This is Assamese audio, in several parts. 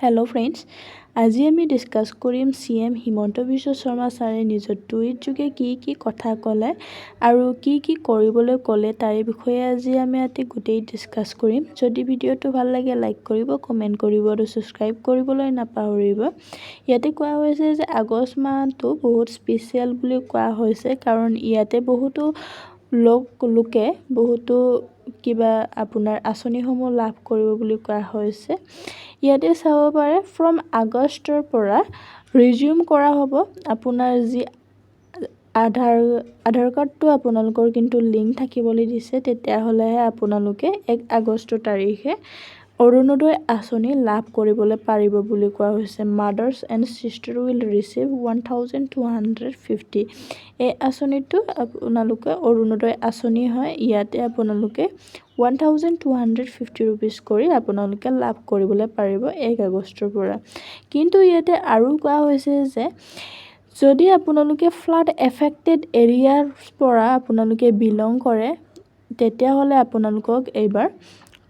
হেল্ল' ফ্ৰেণ্ডছ, আজি আমি ডিছকাছ কৰিম CM হিমন্ত বিশ্ব শৰ্মা ছাৰে নিজৰ টুইট যোগে কি কথা ক'লে আৰু কি কৰিবলৈ ক'লে তাৰে বিষয়ে আজি আমি ইয়াতে গোটেই ডিছকাছ কৰিম। যদি ভিডিঅ'টো ভাল লাগে লাইক কৰিব, কমেণ্ট কৰিব আৰু ছাবস্ক্ৰাইব কৰিবলৈ নাপাহৰিব। ইয়াতে কোৱা হৈছে যে আগষ্ট মাহটো বহুত স্পেচিয়েল বুলি কোৱা হৈছে, কাৰণ ইয়াতে বহুতো লোকে বহুতো কিবা আপোনাৰ আঁচনিসমূহ লাভ কৰিব বুলি কোৱা হৈছে। ইয়াতে চাব পাৰে ফ্ৰম আগষ্টৰ পৰা ৰিজিউম কৰা হ'ব আপোনাৰ যি আধাৰ কাৰ্ডটো আপোনালোকৰ কিন্তু লিংক থাকিবলৈ দিছে, তেতিয়াহ'লেহে আপোনালোকে 1 আগষ্ট তাৰিখে অৰুণোদয় আঁচনি লাভ কৰিবলৈ পাৰিব বুলি কোৱা হৈছে। Mothers and sister will receive 1250। এই আঁচনিটো আপোনালোকে অৰুণোদয় আঁচনি হয়। ইয়াতে আপোনালোকে 1250 ৰুপিজ কৰি আপোনালোকে লাভ কৰিবলৈ পাৰিব 1 আগষ্টৰ পৰা। কিন্তু ইয়াতে আৰু কোৱা হৈছে যে যদি আপোনালোকে ফ্লাড এফেক্টেড এৰিয়াৰ পৰা আপোনালোকে বিলং কৰে, তেতিয়াহ'লে আপোনালোকক এইবাৰ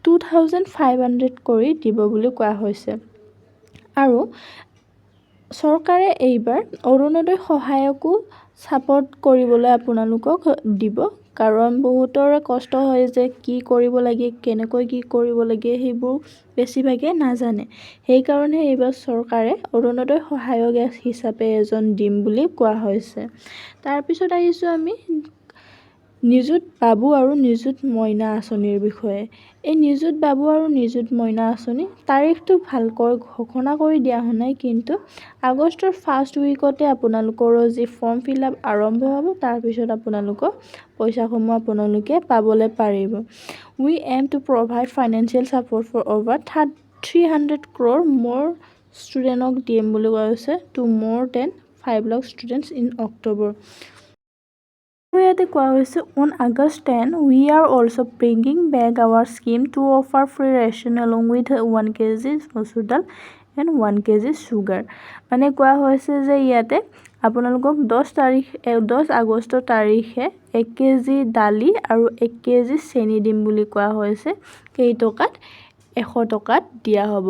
2500 কৰি দিব বুলি কোৱা হৈছে। আৰু চৰকাৰে এইবাৰ অৰুণোদয় সহায়কো ছাপৰ্ট কৰিবলৈ আপোনালোকক দিব, কাৰণ বহুতৰে কষ্ট হয় যে কি কৰিব লাগে, কেনেকৈ কি কৰিব লাগে সেইবোৰ বেছিভাগে নাজানে। সেইকাৰণে এইবাৰ চৰকাৰে অৰুণোদয় সহায়ক হিচাপে এজন দিম বুলি কোৱা হৈছে। তাৰপিছত আহিছোঁ আমি নিযুত বাবু আৰু নিযুত মইনা আঁচনিৰ বিষয়ে। এই নিযুত বাবু আৰু নিযুত মইনা আঁচনি তাৰিখটো ভালকৈ ঘোষণা কৰি দিয়া হোৱা নাই, কিন্তু আগষ্টৰ ফাৰ্ষ্ট উইকতে আপোনালোকৰ যি ফৰ্ম ফিল-আপ আৰম্ভ হ'ব, তাৰপিছত আপোনালোকৰ পইচাসমূহ আপোনালোকে পাবলৈ পাৰিব। We aim to provide financial support for over 300 crore মোৰ ষ্টুডেণ্টক দিম বুলি কোৱা হৈছে to more than 5 lakh students in October. ইয়াতে কোৱা হৈছে on August 10 we are also' bringing back our scheme to offer free ration along with 1 kg মচুৰ দাল এণ্ড 1 kg চুগাৰ। মানে কোৱা হৈছে যে ইয়াতে আপোনালোকক 10 আগষ্ট তাৰিখে 1 kg দালি আৰু 1 kg চেনি দিম বুলি কোৱা হৈছে। কেইটকাত? 100 টকাত দিয়া হ'ব।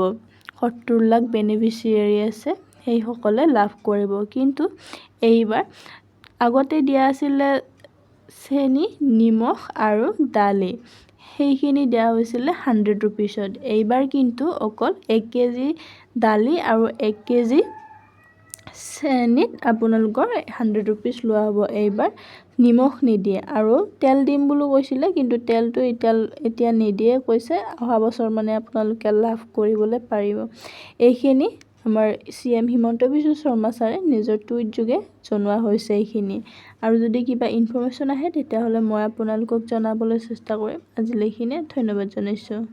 70 লাখ বেনিফিচিয়াৰী আছে, সেইসকলে লাভ কৰিব। কিন্তু এইবাৰ আগতে দিয়া আছিলে চেনি, নিমখ আৰু দালি, সেইখিনি দিয়া হৈছিলে 100 ৰুপিছত। এইবাৰ কিন্তু অকল 1 kg দালি আৰু 1 kg চেনিত আপোনালোকৰ 100 ৰুপিজ লোৱা হ'ব। এইবাৰ নিমখ নিদিয়ে আৰু তেল দিম বুলি কৈছিলে, কিন্তু তেলটো এতিয়া নিদিয়ে কৈছে। অহা বছৰ মানে আপোনালোকে লাভ কৰিবলৈ পাৰিব। এইখিনি আমাৰ CM হিমন্ত বিশ্ব শৰ্মা ছাৰে নিজৰ টুইট যোগে জনোৱা হৈছে এইখিনি। আৰু যদি কিবা ইনফৰমেশ্যন আহে তেতিয়াহ'লে মই আপোনালোকক জনাবলৈ চেষ্টা কৰিম। আজিলৈ এইখিনিয়ে, ধন্যবাদ জনাইছোঁ।